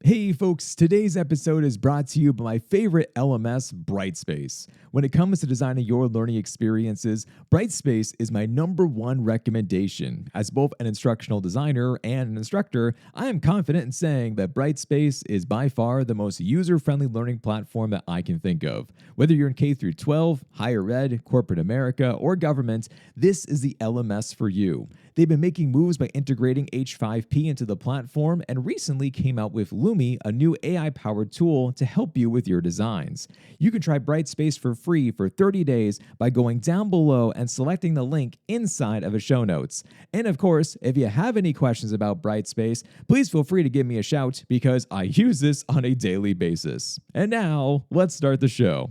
Hey folks, today's episode is brought to you by my favorite LMS, Brightspace. When it comes to designing your learning experiences, Brightspace is my number one recommendation. As both an instructional designer and an instructor, I am confident in saying that Brightspace is by far the most user-friendly learning platform that I can think of. Whether you're in K through 12, higher ed, corporate America, or government, this is the LMS for you. They've been making moves by integrating H5P into the platform and recently came out with Lumi, a new AI-powered tool to help you with your designs. You can try Brightspace for free for 30 days by going down below and selecting the link inside of the show notes. And of course, if you have any questions about Brightspace, please feel free to give me a shout because I use this on a daily basis. And now, let's start the show.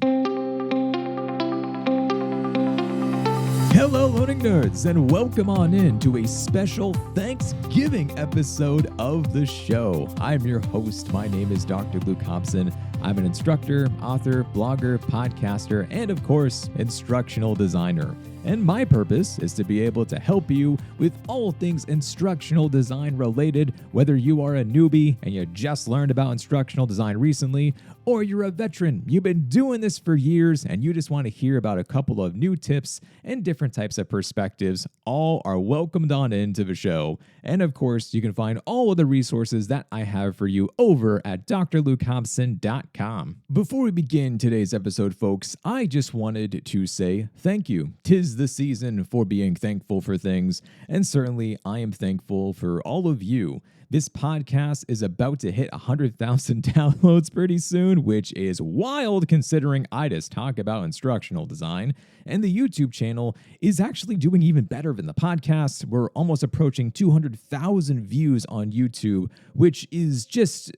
Hello, learning nerds, and welcome on in to a special Thanksgiving episode of the show. I'm your host. My name is Dr. Luke Hobson. I'm an instructor, author, blogger, podcaster, and of course, instructional designer. And my purpose is to be able to help you with all things instructional design related, whether you are a newbie and you just learned about instructional design recently, or you're a veteran, you've been doing this for years and you just want to hear about a couple of new tips and different types of perspectives, all are welcomed on into the show. And of course, you can find all of the resources that I have for you over at drlukehobson.com. Before we begin today's episode, folks, I just wanted to say thank you. 'Tis the season for being thankful for things, and certainly I am thankful for all of you. This podcast is about to hit 100,000 downloads pretty soon, which is wild considering I just talk about instructional design. And the YouTube channel is actually doing even better than the podcast. We're almost approaching 200,000 views on YouTube, which is just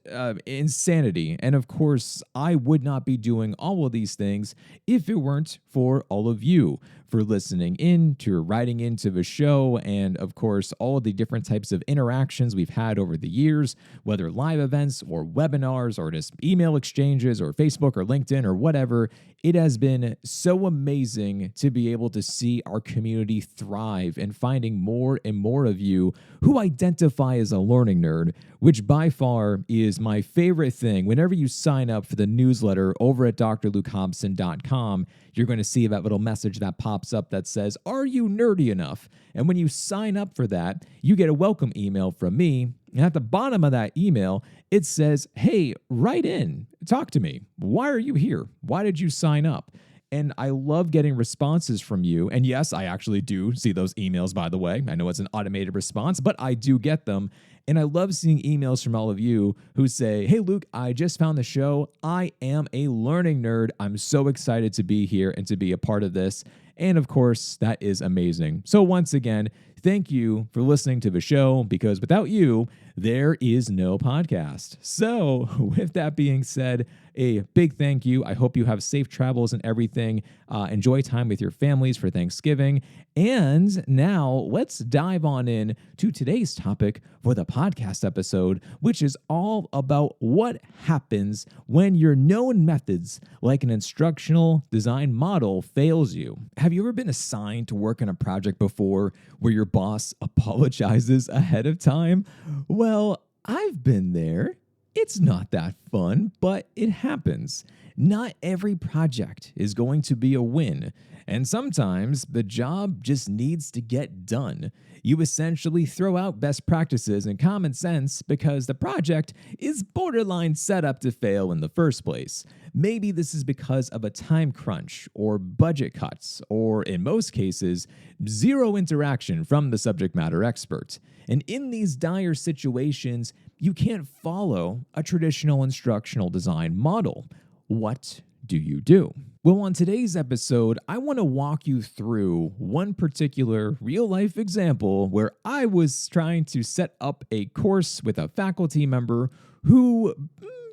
insanity. And of course, I would not be doing all of these things if it weren't for all of you, for listening in, to writing into the show, and of course, all of the different types of interactions we've had over the years, whether live events or webinars or just email exchanges or Facebook or LinkedIn or whatever. It has been so amazing to be able to see our community thrive and finding more and more of you who identify as a learning nerd, which by far is my favorite thing. Whenever you sign up for the newsletter over at drlukehobson.com, you're going to see that little message that pops up that says, "Are you nerdy enough?" And when you sign up for that, you get a welcome email from me. And at the bottom of that email, it says, "Hey, write in, talk to me. Why are you here? Why did you sign up?" And I love getting responses from you. And yes, I actually do see those emails, by the way. I know it's an automated response, but I do get them. And I love seeing emails from all of you who say, "Hey, Luke, I just found the show. I am a learning nerd. I'm so excited to be here and to be a part of this." And of course, that is amazing. So once again, thank you for listening to the show, because without you, there is no podcast. So with that being said, a big thank you. I hope you have safe travels and everything. Enjoy time with your families for Thanksgiving. And now let's dive on in to today's topic for the podcast episode, which is all about what happens when your known methods, like an instructional design model, fails you. Have you ever been assigned to work on a project before where your boss apologizes ahead of time? Well, I've been there. It's not that fun, but it happens. Not every project is going to be a win, and sometimes the job just needs to get done. You essentially throw out best practices and common sense because the project is borderline set up to fail in the first place. Maybe this is because of a time crunch or budget cuts, or in most cases, zero interaction from the subject matter expert. And in these dire situations, you can't follow a traditional instructional design model. What do you do? Well, on today's episode, I want to walk you through one particular real-life example where I was trying to set up a course with a faculty member who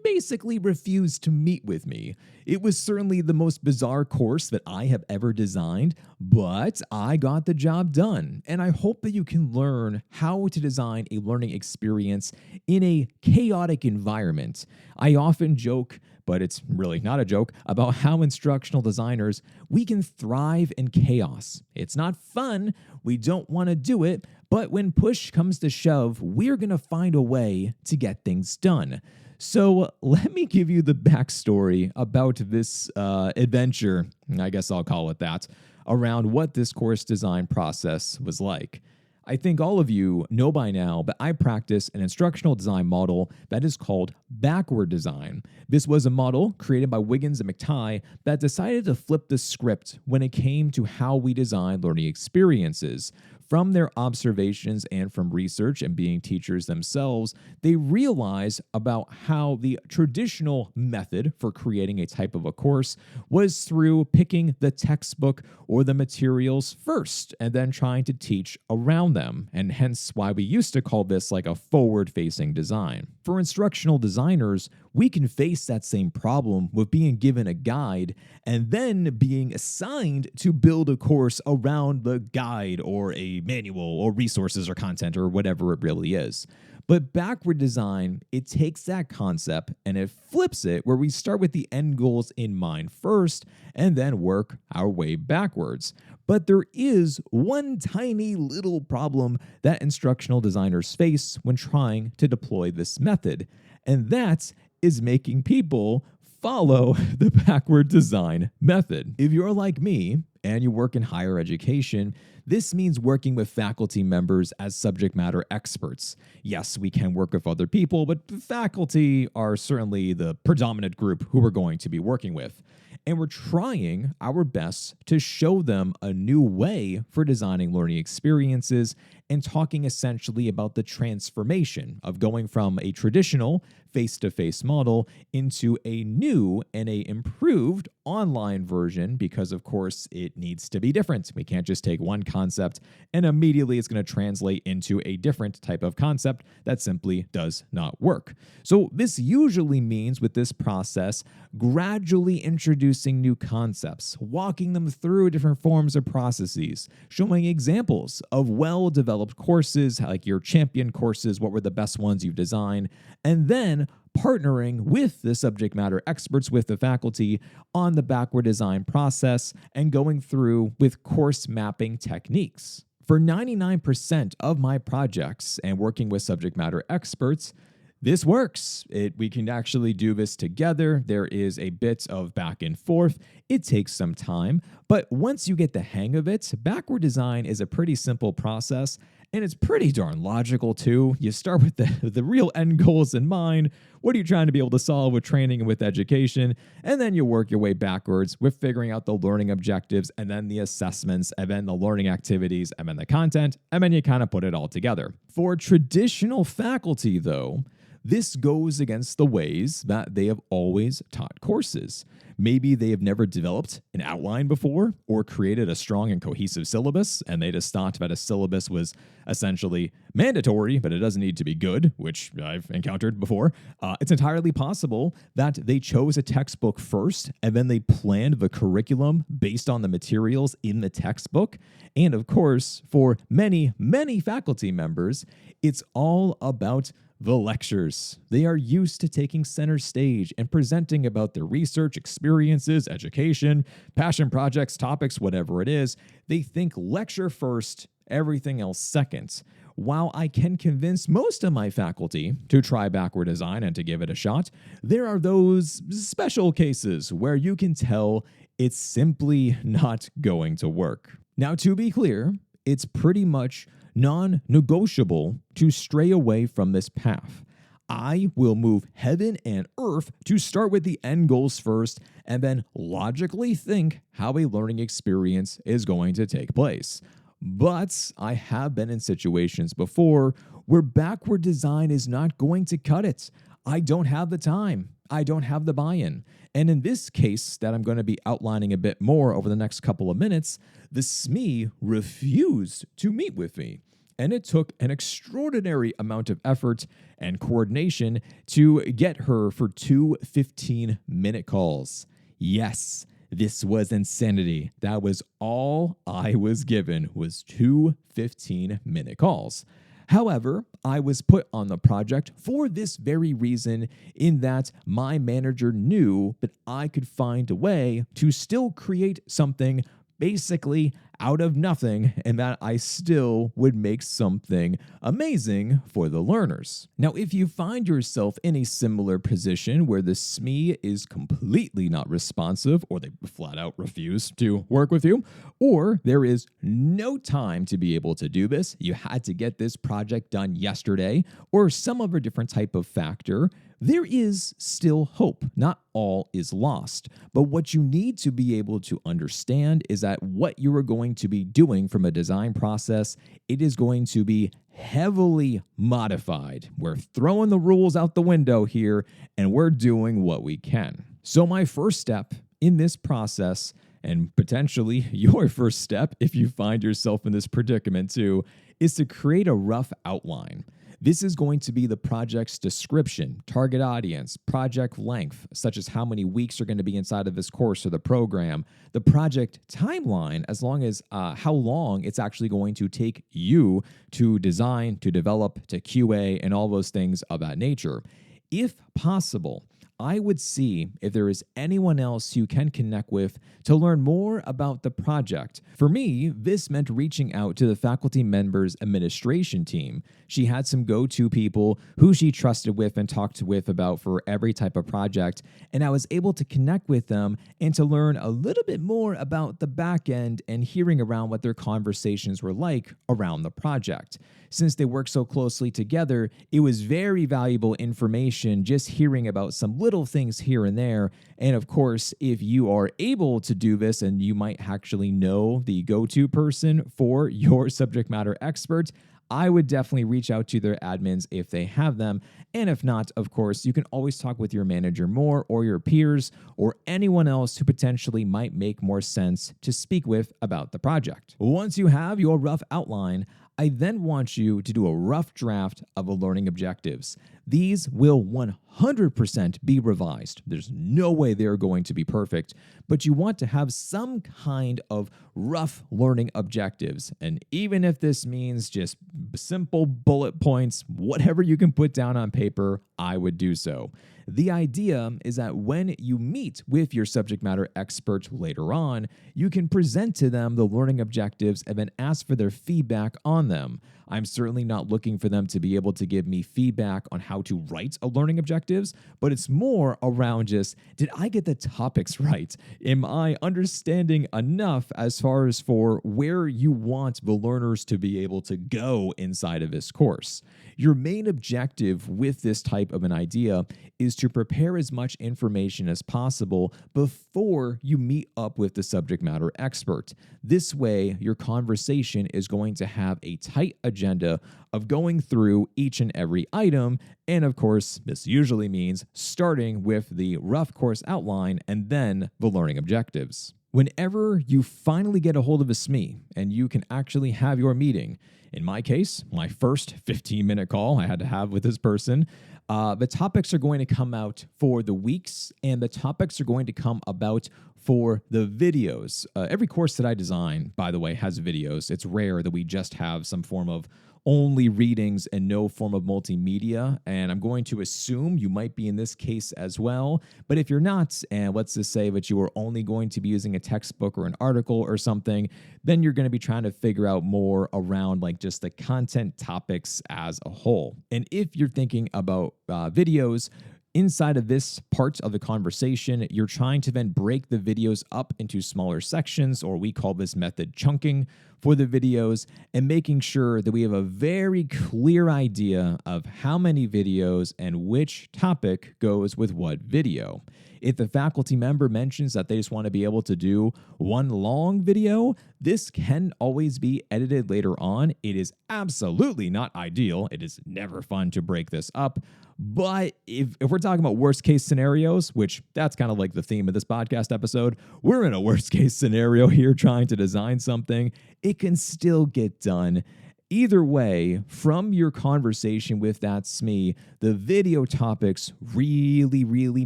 basically refused to meet with me. It was certainly the most bizarre course that I have ever designed, but I got the job done. And I hope that you can learn how to design a learning experience in a chaotic environment. I often joke, but it's really not a joke, about how instructional designers, we can thrive in chaos. It's not fun, we don't want to do it, but when push comes to shove, we're going to find a way to get things done. So let me give you the backstory about this adventure, I guess I'll call it that, around what this course design process was like. I think all of you know by now, but I practice an instructional design model that is called backward design. This was a model created by Wiggins and McTighe that decided to flip the script when it came to how we design learning experiences. From their observations and from research and being teachers themselves, they realized about how the traditional method for creating a type of a course was through picking the textbook or the materials first and then trying to teach around them, and hence why we used to call this like a forward-facing design. For instructional designers, we can face that same problem with being given a guide and then being assigned to build a course around the guide or a manual or resources or content or whatever it really is. But backward design, it takes that concept and it flips it where we start with the end goals in mind first and then work our way backwards. But there is one tiny little problem that instructional designers face when trying to deploy this method, and that is making people follow the backward design method. If you're like me and you work in higher education, this means working with faculty members as subject matter experts. Yes, we can work with other people, but faculty are certainly the predominant group who we're going to be working with. And we're trying our best to show them a new way for designing learning experiences and talking essentially about the transformation of going from a traditional face-to-face model into a new and a improved online version, because of course it needs to be different. We can't just take one concept and immediately it's going to translate into a different type of concept that simply does not work. So this usually means with this process, gradually introducing new concepts, walking them through different forms of processes, showing examples of well-developed courses, like your champion courses, what were the best ones you've designed, and then partnering with the subject matter experts, with the faculty, on the backward design process and going through with course mapping techniques. For 99% of my projects and working with subject matter experts, this works. We can actually do this together. There is a bit of back and forth. It takes some time, but once you get the hang of it, backward design is a pretty simple process, and it's pretty darn logical too. You start with the real end goals in mind. What are you trying to be able to solve with training and with education? And then you work your way backwards with figuring out the learning objectives and then the assessments and then the learning activities and then the content, and then you kind of put it all together. For traditional faculty though, this goes against the ways that they have always taught courses. Maybe they have never developed an outline before or created a strong and cohesive syllabus, and they just thought that a syllabus was essentially mandatory, but it doesn't need to be good, which I've encountered before. It's entirely possible that they chose a textbook first, and then they planned the curriculum based on the materials in the textbook. And of course, for many, many faculty members, it's all about the lectures. They are used to taking center stage and presenting about their research, experiences, education, passion projects, topics, whatever it is. They think lecture first, everything else second. While I can convince most of my faculty to try backward design and to give it a shot, there are those special cases where you can tell it's simply not going to work. Now, to be clear, it's pretty much non-negotiable to stray away from this path. I will move heaven and earth to start with the end goals first and then logically think how a learning experience is going to take place. But I have been in situations before where backward design is not going to cut it. I don't have the time. I don't have the buy-in. And in this case that I'm going to be outlining a bit more over the next couple of minutes, the SME refused to meet with me. And it took an extraordinary amount of effort and coordination to get her for 2 15-minute calls. Yes, this was insanity. That was all I was given, was 2 15-minute calls. However, I was put on the project for this very reason, in that my manager knew that I could find a way to still create something basically out of nothing, and that I still would make something amazing for the learners. Now, if you find yourself in a similar position where the SME is completely not responsive, or they flat out refuse to work with you, or there is no time to be able to do this, you had to get this project done yesterday, or some other different type of factor, there is still hope. Not all is lost. But what you need to be able to understand is that what you are going to be doing from a design process, it is going to be heavily modified. We're throwing the rules out the window here, and we're doing what we can. So my first step in this process, and potentially your first step if you find yourself in this predicament too, is to create a rough outline. This is going to be the project's description, target audience, project length, such as how many weeks are going to be inside of this course or the program, the project timeline, as long as how long it's actually going to take you to design, to develop, to QA, and all those things of that nature. If possible, I would see if there is anyone else you can connect with to learn more about the project. For me, this meant reaching out to the faculty member's administration team. She had some go-to people who she trusted with and talked with about for every type of project, and I was able to connect with them and to learn a little bit more about the back end and hearing around what their conversations were like around the project. Since they work so closely together, it was very valuable information just hearing about some little things here and there. And of course, if you are able to do this and you might actually know the go-to person for your subject matter expert, I would definitely reach out to their admins if they have them. And if not, of course, you can always talk with your manager more, or your peers, or anyone else who potentially might make more sense to speak with about the project. Once you have your rough outline, I then want you to do a rough draft of the learning objectives. These will 100% be revised. There's no way they're going to be perfect, but you want to have some kind of rough learning objectives. And even if this means just simple bullet points, whatever you can put down on paper, I would do so. The idea is that when you meet with your subject matter expert later on, you can present to them the learning objectives and then ask for their feedback on them. I'm certainly not looking for them to be able to give me feedback on how to write a learning objectives, but it's more around just, did I get the topics right? Am I understanding enough as far as for where you want the learners to be able to go inside of this course? Your main objective with this type of an idea is to prepare as much information as possible before you meet up with the subject matter expert. This way, your conversation is going to have a tight agenda of going through each and every item. And of course, this usually means starting with the rough course outline and then the learning objectives. Whenever you finally get a hold of a SME and you can actually have your meeting, in my case, my first 15-minute call I had to have with this person, the topics are going to come out for the weeks, and the topics are going to come about for the videos. Every course that I design, by the way, has videos. It's rare that we just have some form of only readings and no form of multimedia, and I'm going to assume you might be in this case as well. But if you're not, and let's just say that you are only going to be using a textbook or an article or something, then you're going to be trying to figure out more around like just the content topics as a whole. And if you're thinking about videos, inside of this part of the conversation, you're trying to then break the videos up into smaller sections, or we call this method chunking for the videos, and making sure that we have a very clear idea of how many videos and which topic goes with what video. If the faculty member mentions that they just want to be able to do one long video, this can always be edited later on. It is absolutely not ideal. It is never fun to break this up. But if we're talking about worst case scenarios, which that's kind of like the theme of this podcast episode, we're in a worst case scenario here trying to design something, it can still get done. Either way, from your conversation with that SME, the video topics really, really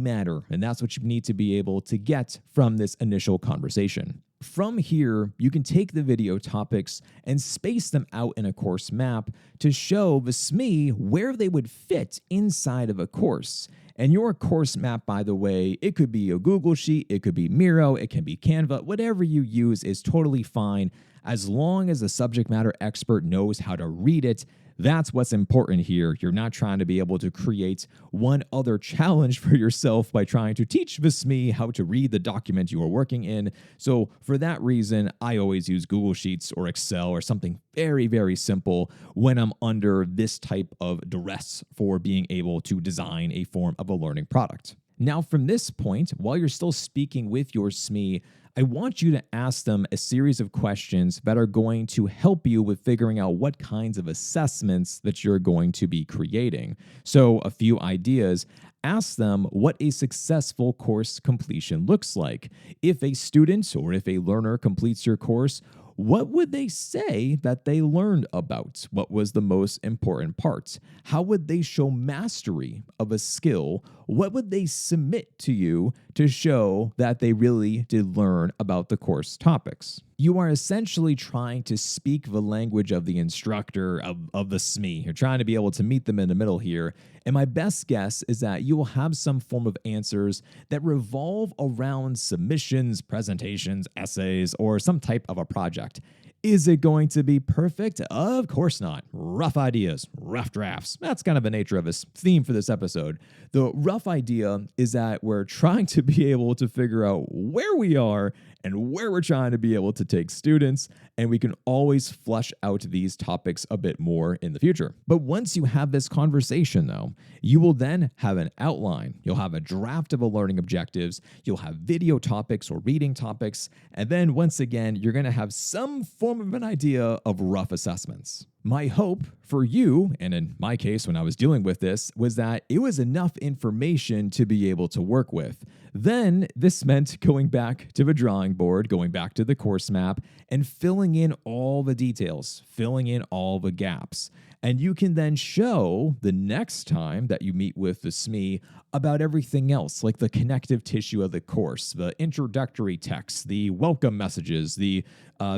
matter. And that's what you need to be able to get from this initial conversation. From here, you can take the video topics and space them out in a course map to show the SME where they would fit inside of a course. And your course map, by the way, it could be a Google Sheet, it could be Miro, it can be Canva, whatever you use is totally fine as long as the subject matter expert knows how to read it. That's what's important here. You're not trying to be able to create one other challenge for yourself by trying to teach the SME how to read the document you are working in. So for that reason, I always use Google Sheets or Excel or something very, very simple when I'm under this type of duress for being able to design a form of a learning product. Now, from this point, while you're still speaking with your SME, I want you to ask them a series of questions that are going to help you with figuring out what kinds of assessments that you're going to be creating. So, a few ideas. Ask them what a successful course completion looks like. If a student or if a learner completes your course, what would they say that they learned about? What was the most important part? How would they show mastery of a skill? What would they submit to you to show that they really did learn about the course topics? You are essentially trying to speak the language of the instructor, of the SME. You're trying to be able to meet them in the middle here. And my best guess is that you will have some form of answers that revolve around submissions, presentations, essays, or some type of a project. Is it going to be perfect? Of course not. Rough ideas, rough drafts. That's kind of the nature of this theme for this episode. The rough idea is that we're trying to be able to figure out where we are and where we're trying to be able to take students, and we can always flesh out these topics a bit more in the future. But once you have this conversation, though, you will then have an outline. You'll have a draft of a learning objectives. You'll have video topics or reading topics. And then once again, you're going to have some form of an idea of rough assessments. My hope for you, and in my case when I was dealing with this, was that it was enough information to be able to work with. Then this meant going back to the drawing board, going back to the course map, and filling in all the details, filling in all the gaps. And you can then show the next time that you meet with the SME about everything else, like the connective tissue of the course, the introductory text, the welcome messages, the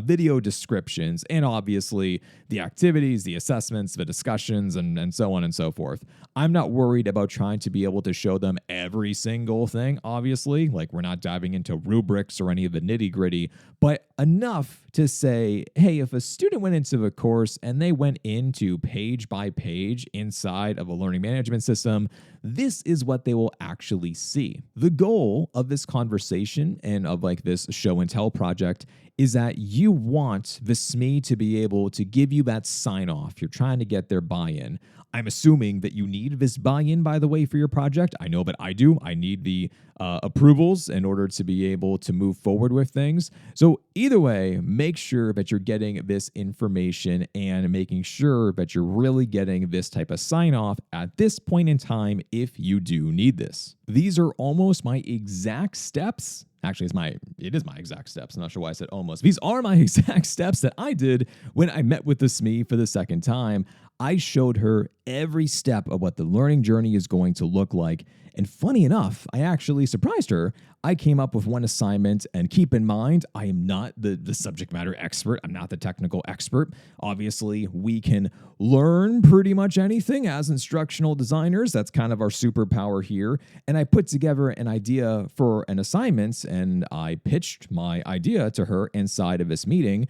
video descriptions, and obviously the activities, the assessments, the discussions, and so on and so forth. I'm not worried about trying to be able to show them every single thing, obviously, like we're not diving into rubrics or any of the nitty-gritty, but enough to say, hey, if a student went into the course and they went into page by page inside of a learning management system, this is what they will actually see. The goal of this conversation and of like this show and tell project is that you want the SME to be able to give you that sign off. You're trying to get their buy-in. I'm assuming that you need this buy-in, by the way, for your project. I know that I do. I need the approvals in order to be able to move forward with things. So either way, make sure that you're getting this information and making sure that you're really getting this type of sign-off at this point in time if you do need this. These are almost my exact steps. Actually, it is my exact steps. I'm not sure why I said almost. These are my exact steps that I did when I met with the SME for the second time. I showed her every step of what the learning journey is going to look like. And funny enough, I actually surprised her. I came up with one assignment, and keep in mind, I am not the subject matter expert. I'm not the technical expert. Obviously, we can learn pretty much anything as instructional designers. That's kind of our superpower here. And I put together an idea for an assignment, and I pitched my idea to her inside of this meeting.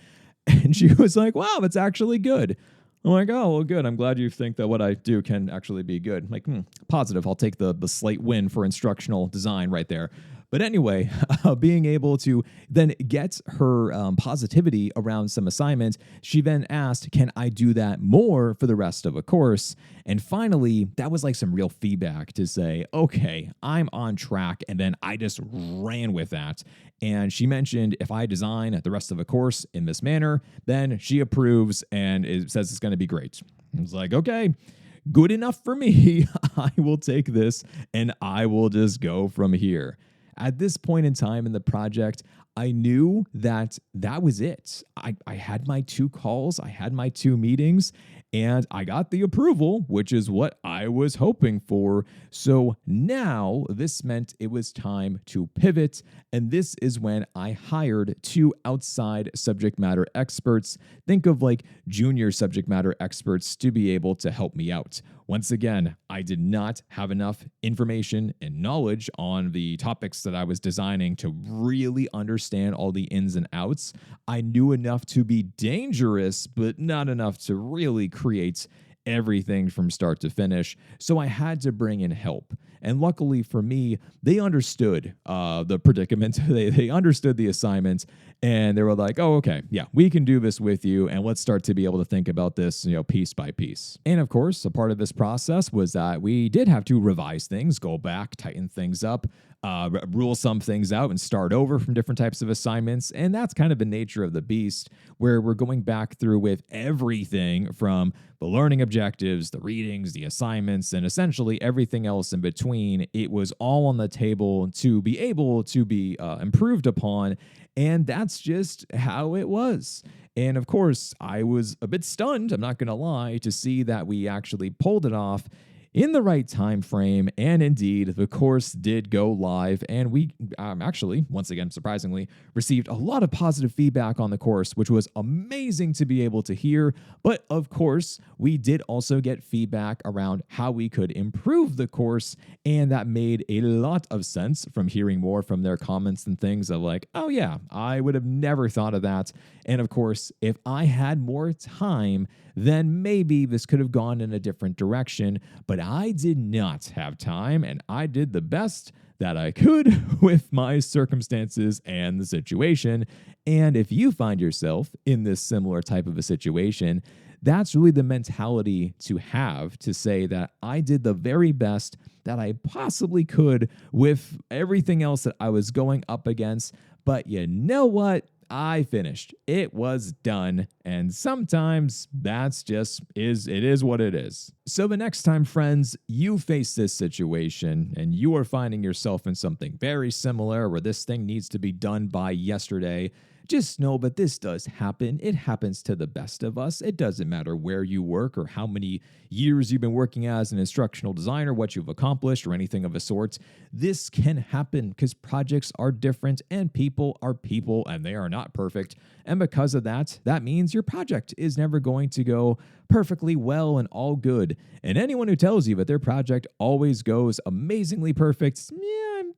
And she was like, wow, that's actually good. I'm like, oh, well, good. I'm glad you think that what I do can actually be good. I'm like, positive. I'll take the slight win for instructional design right there. But anyway, being able to then get her positivity around some assignments, she then asked, can I do that more for the rest of a course? And finally, that was like some real feedback to say, okay, I'm on track. And then I just ran with that. And she mentioned if I design the rest of a course in this manner, then she approves and it says it's going to be great. I was like, okay, good enough for me. I will take this and I will just go from here. At this point in time in the project, I knew that was it. I had my 2 calls, I had my 2 meetings, and I got the approval, which is what I was hoping for. So now this meant it was time to pivot, and this is when I hired 2 outside subject matter experts. Think of like junior subject matter experts to be able to help me out. Once again, I did not have enough information and knowledge on the topics that I was designing to really understand all the ins and outs. I knew enough to be dangerous, but not enough to really create everything from start to finish. So I had to bring in help. And luckily for me, they understood the predicament. They understood the assignment, and they were like, oh, okay, yeah, we can do this with you. And let's start to be able to think about this, piece by piece. And of course, a part of this process was that we did have to revise things, go back, tighten things up, rule some things out and start over from different types of assignments. And that's kind of the nature of the beast, where we're going back through with everything from the learning objectives, the readings, the assignments, and essentially everything else in between. It was all on the table to be able to be improved upon. And that's just how it was. And of course, I was a bit stunned, I'm not going to lie, to see that we actually pulled it off in the right time frame. And indeed, the course did go live, and we actually, once again, surprisingly, received a lot of positive feedback on the course, which was amazing to be able to hear. But of course, we did also get feedback around how we could improve the course, and that made a lot of sense from hearing more from their comments and things of like, oh yeah, I would have never thought of that. And of course, if I had more time, then maybe this could have gone in a different direction. But I did not have time, and I did the best that I could with my circumstances and the situation. And if you find yourself in this similar type of a situation, that's really the mentality to have, to say that I did the very best that I possibly could with everything else that I was going up against. But you know what? I finished. It was done. And sometimes that's just it is what it is. So the next time, friends, you face this situation and you are finding yourself in something very similar where this thing needs to be done by yesterday, just know that this does happen. It happens to the best of us. It doesn't matter where you work or how many years you've been working as an instructional designer, what you've accomplished, or anything of a sort. This can happen because projects are different and people are people, and they are not perfect. And because of that, that means your project is never going to go perfectly well and all good. And anyone who tells you that their project always goes amazingly perfect,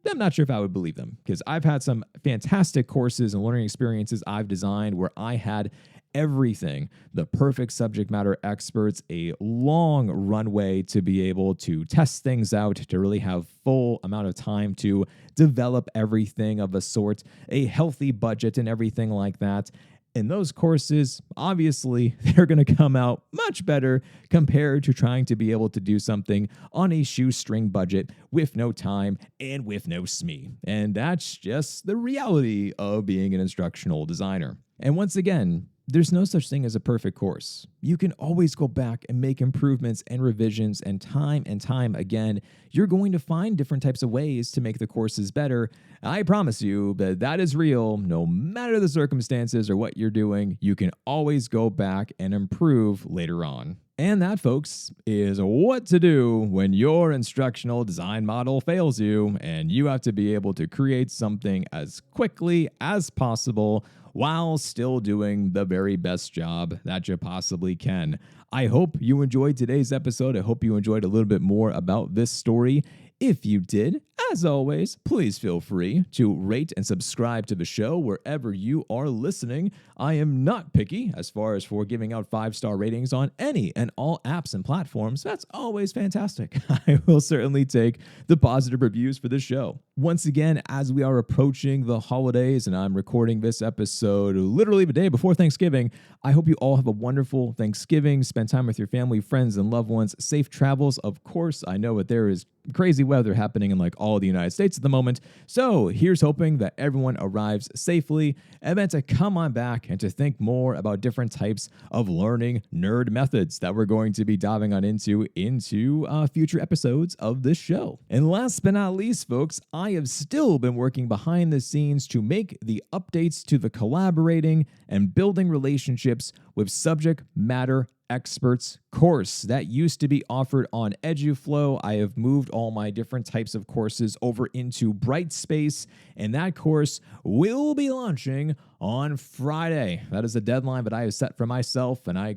I'm not sure if I would believe them, because I've had some fantastic courses and learning experiences I've designed where I had everything, the perfect subject matter experts, a long runway to be able to test things out, to really have full amount of time to develop everything of a sort, a healthy budget and everything like that. And those courses, obviously, they're going to come out much better compared to trying to be able to do something on a shoestring budget with no time and with no SME. And that's just the reality of being an instructional designer. And once again, there's no such thing as a perfect course. You can always go back and make improvements and revisions, and time again, you're going to find different types of ways to make the courses better. I promise you that is real. No matter the circumstances or what you're doing, you can always go back and improve later on. And that, folks, is what to do when your instructional design model fails you and you have to be able to create something as quickly as possible while still doing the very best job that you possibly can. I hope you enjoyed today's episode. I hope you enjoyed a little bit more about this story. If you did, as always, please feel free to rate and subscribe to the show wherever you are listening. I am not picky as far as for giving out 5-star ratings on any and all apps and platforms. That's always fantastic. I will certainly take the positive reviews for this show. Once again, as we are approaching the holidays and I'm recording this episode literally the day before Thanksgiving, I hope you all have a wonderful Thanksgiving. Spend time with your family, friends, and loved ones. Safe travels. Of course, I know that there is crazy weather happening in like all the United States at the moment. So here's hoping that everyone arrives safely, and then to come on back and to think more about different types of learning nerd methods that we're going to be diving on into future episodes of this show. And last but not least, folks, I have still been working behind the scenes to make the updates to the collaborating and building relationships with subject matter Experts course that used to be offered on EduFlow. I have moved all my different types of courses over into Brightspace, and that course will be launching on Friday. That is a deadline that I have set for myself, and I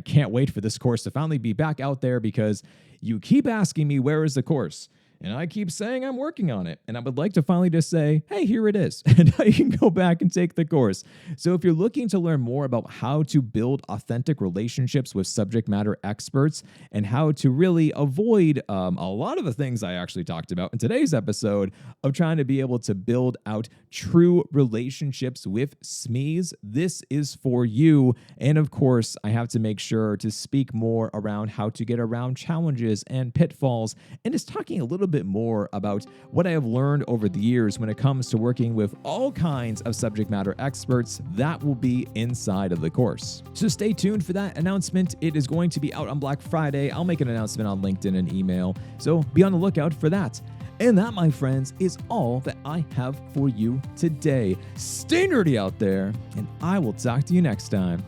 can't wait for this course to finally be back out there because you keep asking me, where is the course? And I keep saying I'm working on it. And I would like to finally just say, hey, here it is. And now you can go back and take the course. So if you're looking to learn more about how to build authentic relationships with subject matter experts and how to really avoid a lot of the things I actually talked about in today's episode of trying to be able to build out true relationships with SMEs, this is for you. And of course, I have to make sure to speak more around how to get around challenges and pitfalls, and just talking a little bit more about what I have learned over the years when it comes to working with all kinds of subject matter experts. That will be inside of the course. So stay tuned for that announcement. It is going to be out on Black Friday. I'll make an announcement on LinkedIn and email, so be on the lookout for that. And that, my friends, is all that I have for you today. Stay nerdy out there, and I will talk to you next time.